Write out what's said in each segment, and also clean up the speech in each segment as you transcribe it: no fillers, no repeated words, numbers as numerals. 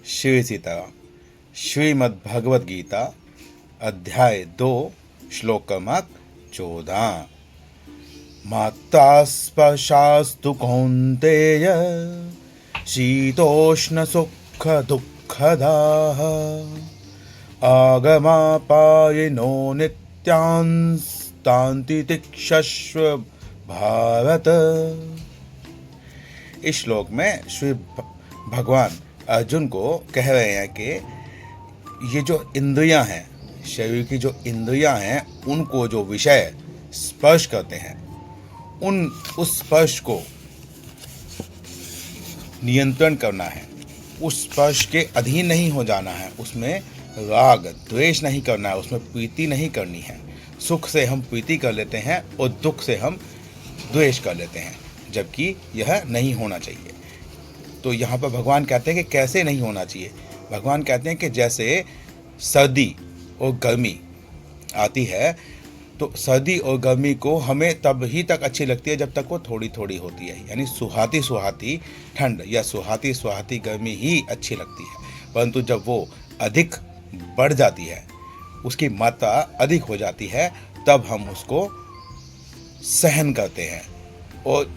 श्री सीताराम। श्रीमद् भगवद गीता अध्याय 2 श्लोक क्रमांक 14। मात्रा स्पर्शास्तु कौन्तेय शीतोष्ण सुख दुःखदाः आगमापायिनो नित्यांस्तान्ति तिक्षस्व भारत। इस श्लोक में श्री भगवान अर्जुन को कह रहे हैं कि ये जो इंद्रियां हैं, शरीर की जो इंद्रियां हैं, उनको जो विषय स्पर्श करते हैं, उस स्पर्श को नियंत्रण करना है, उस स्पर्श के अधीन नहीं हो जाना है, उसमें राग द्वेष नहीं करना है, उसमें प्रीति नहीं करनी है। सुख से हम प्रीति कर लेते हैं और दुख से हम द्वेष कर लेते हैं, जबकि यह नहीं होना चाहिए। तो यहाँ पर भगवान कहते हैं कि कैसे नहीं होना चाहिए। भगवान कहते हैं कि जैसे सर्दी और गर्मी आती है, तो सर्दी और गर्मी को हमें तब ही तक अच्छी लगती है जब तक वो थोड़ी थोड़ी होती है, यानी सुहाती सुहाती ठंड या सुहाती सुहाती गर्मी ही अच्छी लगती है। परंतु जब वो अधिक बढ़ जाती है, उसकी मात्रा अधिक हो जाती है, तब हम उसको सहन करते हैं, और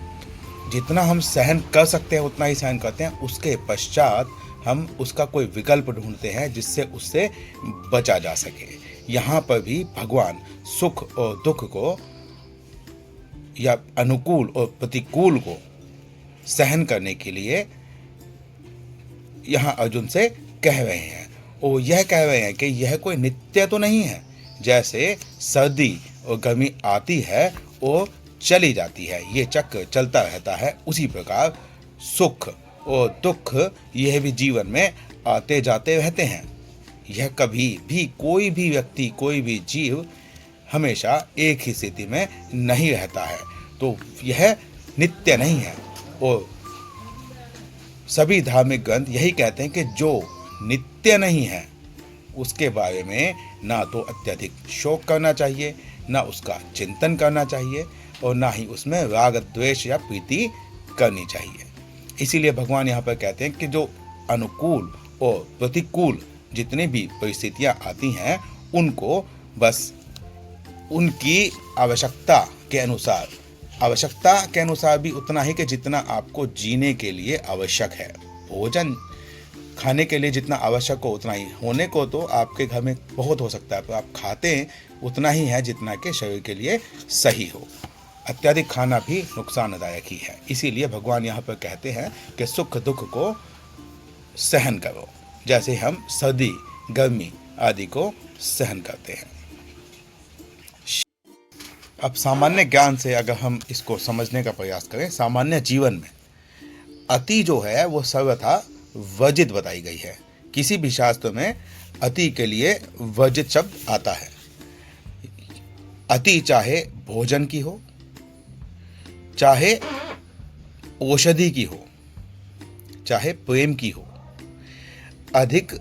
जितना हम सहन कर सकते हैं उतना ही सहन करते हैं। उसके पश्चात हम उसका कोई विकल्प ढूंढते हैं जिससे उससे बचा जा सके। यहाँ पर भी भगवान सुख और दुख को या अनुकूल और प्रतिकूल को सहन करने के लिए यहाँ अर्जुन से कह रहे हैं, और यह कह रहे हैं कि यह कोई नित्य तो नहीं है। जैसे सर्दी और गर्मी आती है और चली जाती है, ये चक्र चलता रहता है, उसी प्रकार सुख और दुख यह भी जीवन में आते जाते रहते हैं। यह कभी भी कोई भी व्यक्ति, कोई भी जीव हमेशा एक ही स्थिति में नहीं रहता है, तो यह नित्य नहीं है। और सभी धार्मिक ग्रंथ यही कहते हैं कि जो नित्य नहीं है उसके बारे में ना तो अत्यधिक शोक करना चाहिए, ना उसका चिंतन करना चाहिए, और ना ही उसमें राग द्वेष या प्रीति करनी चाहिए। इसीलिए भगवान यहाँ पर कहते हैं कि जो अनुकूल और प्रतिकूल जितनी भी परिस्थितियाँ आती हैं, उनको बस उनकी आवश्यकता के अनुसार भी उतना ही कि जितना आपको जीने के लिए आवश्यक है। भोजन खाने के लिए जितना आवश्यक हो उतना ही, होने को तो आपके घर में बहुत हो सकता है, पर आप खाते हैं उतना ही है जितना कि शरीर के लिए सही हो। अत्यधिक खाना भी नुकसानदायक ही है। इसीलिए भगवान यहाँ पर कहते हैं कि सुख दुख को सहन करो, जैसे हम सर्दी गर्मी आदि को सहन करते हैं। अब सामान्य ज्ञान से अगर हम इसको समझने का प्रयास करें, सामान्य जीवन में अति जो है वो सर्वथा वर्जित बताई गई है। किसी भी शास्त्र में अति के लिए वर्जित शब्द आता है। अति चाहे भोजन की हो, चाहे औषधि की हो, चाहे प्रेम की हो। अधिक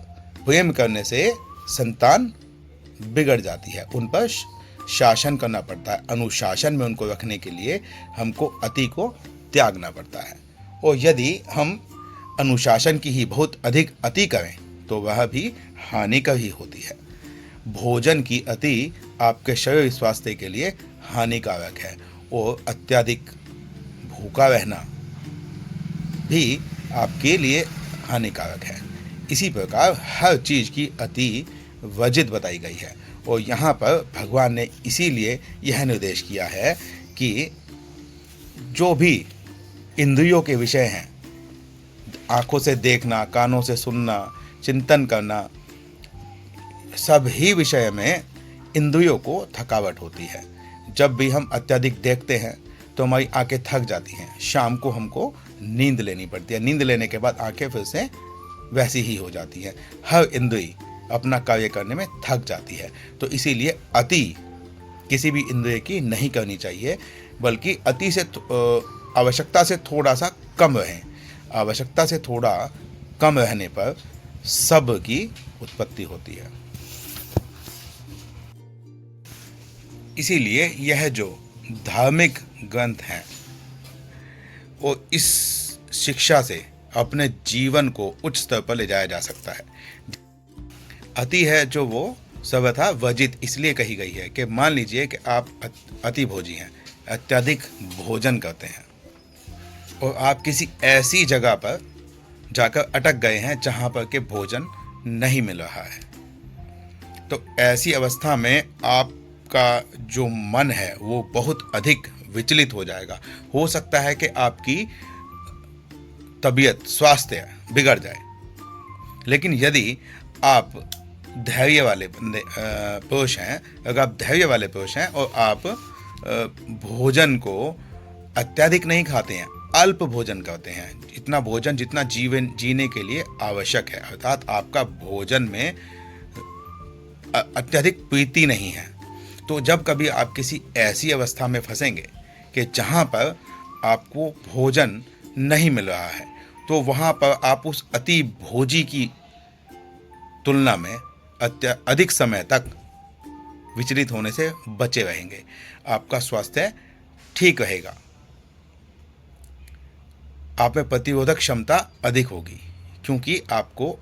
प्रेम करने से संतान बिगड़ जाती है, उन पर शासन करना पड़ता है। अनुशासन में उनको रखने के लिए हमको अति को त्यागना पड़ता है, और यदि हम अनुशासन की ही बहुत अधिक अति करें तो वह भी हानिकर ही होती है। भोजन की अति आपके शरीर स्वास्थ्य के लिए हानिकारक है, और अत्यधिक भूखा रहना भी आपके लिए हानिकारक है। इसी प्रकार हर चीज़ की अति वर्जित बताई गई है, और यहाँ पर भगवान ने इसीलिए यह निर्देश किया है कि जो भी इंद्रियों के विषय हैं, आँखों से देखना, कानों से सुनना, चिंतन करना, सब ही विषय में इंद्रियों को थकावट होती है। जब भी हम अत्यधिक देखते हैं तो हमारी आंखें थक जाती हैं। शाम को हमको नींद लेनी पड़ती है, नींद लेने के बाद आंखें फिर से वैसी ही हो जाती हैं। हर इंद्रिय अपना कार्य करने में थक जाती है। तो इसीलिए अति किसी भी इंद्रिय की नहीं करनी चाहिए, बल्कि अति से आवश्यकता से थोड़ा सा कम रहें। आवश्यकता से थोड़ा कम रहने पर सब की उत्पत्ति होती है। इसीलिए यह जो धार्मिक ग्रंथ हैं वो इस शिक्षा से अपने जीवन को उच्च स्तर पर ले जाया जा सकता है। अति है जो वो सर्वथा वर्जित इसलिए कही गई है कि मान लीजिए कि आप अति भोजी हैं, अत्यधिक भोजन करते हैं और आप किसी ऐसी जगह पर जाकर अटक गए हैं जहां पर के भोजन नहीं मिल रहा है, तो ऐसी अवस्था में आपका जो मन है वो बहुत अधिक विचलित हो जाएगा। हो सकता है कि आपकी तबीयत, स्वास्थ्य बिगड़ जाए। लेकिन यदि आप धैर्य वाले पुरुष हैं, अगर आप धैर्य वाले पुरुष हैं और आप भोजन को अत्यधिक नहीं खाते हैं, अल्प भोजन करते हैं, इतना भोजन जितना जीवन जीने के लिए आवश्यक है, अर्थात आपका भोजन में अत्यधिक प्रीति नहीं है, तो जब कभी आप किसी ऐसी अवस्था में फंसेंगे कि जहाँ पर आपको भोजन नहीं मिल रहा है, तो वहाँ पर आप उस अति भोजी की तुलना में अधिक समय तक विचलित होने से बचे रहेंगे। आपका स्वास्थ्य ठीक रहेगा, आप में प्रतिरोधक क्षमता अधिक होगी क्योंकि आपको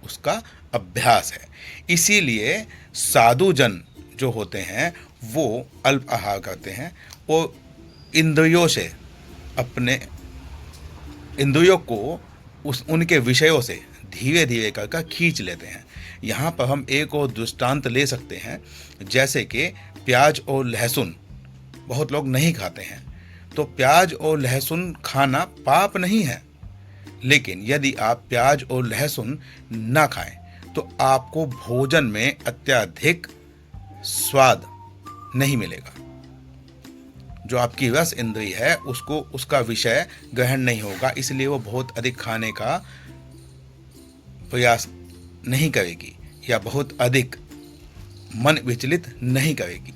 उसका अभ्यास है। इसीलिए साधु जन जो होते हैं वो अल्प आहार करते हैं और इंद्रियों से, अपने इंद्रियों को उनके विषयों से धीरे धीरे कर खींच लेते हैं। यहाँ पर हम एक और दृष्टांत ले सकते हैं, जैसे कि प्याज और लहसुन बहुत लोग नहीं खाते हैं, तो प्याज और लहसुन खाना पाप नहीं है, लेकिन यदि आप प्याज और लहसुन ना खाएं तो आपको भोजन में अत्यधिक स्वाद नहीं मिलेगा। जो आपकी रस इंद्रिय है उसको उसका विषय ग्रहण नहीं होगा, इसलिए वो बहुत अधिक खाने का प्रयास नहीं करेगी या बहुत अधिक मन विचलित नहीं करेगी,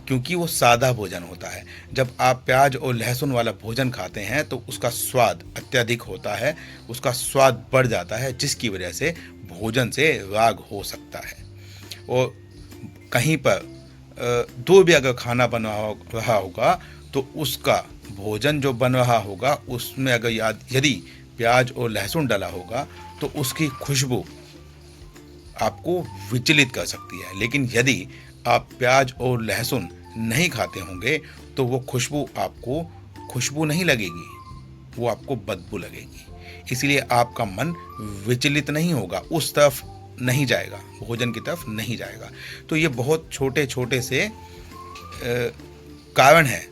क्योंकि वो सादा भोजन होता है। जब आप प्याज और लहसुन वाला भोजन खाते हैं तो उसका स्वाद अत्यधिक होता है, उसका स्वाद बढ़ जाता है, जिसकी वजह से भोजन से राग हो सकता है। और कहीं पर दूर भी अगर खाना बन रहा होगा तो उसका भोजन जो बन रहा होगा उसमें अगर यदि प्याज और लहसुन डाला होगा तो उसकी खुशबू आपको विचलित कर सकती है। लेकिन यदि आप प्याज और लहसुन नहीं खाते होंगे तो वो खुशबू आपको खुशबू नहीं लगेगी, वो आपको बदबू लगेगी। इसलिए आपका मन विचलित नहीं होगा, उस तरफ नहीं जाएगा, भोजन की तरफ नहीं जाएगा। तो ये बहुत छोटे छोटे से कारण हैं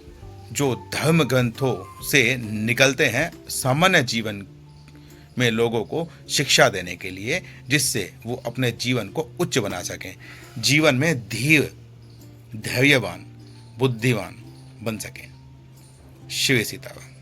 जो धर्म ग्रंथों से निकलते हैं सामान्य जीवन में लोगों को शिक्षा देने के लिए, जिससे वो अपने जीवन को उच्च बना सकें, जीवन में धीर, धैर्यवान, बुद्धिमान बन सकें। शिव सीताराम।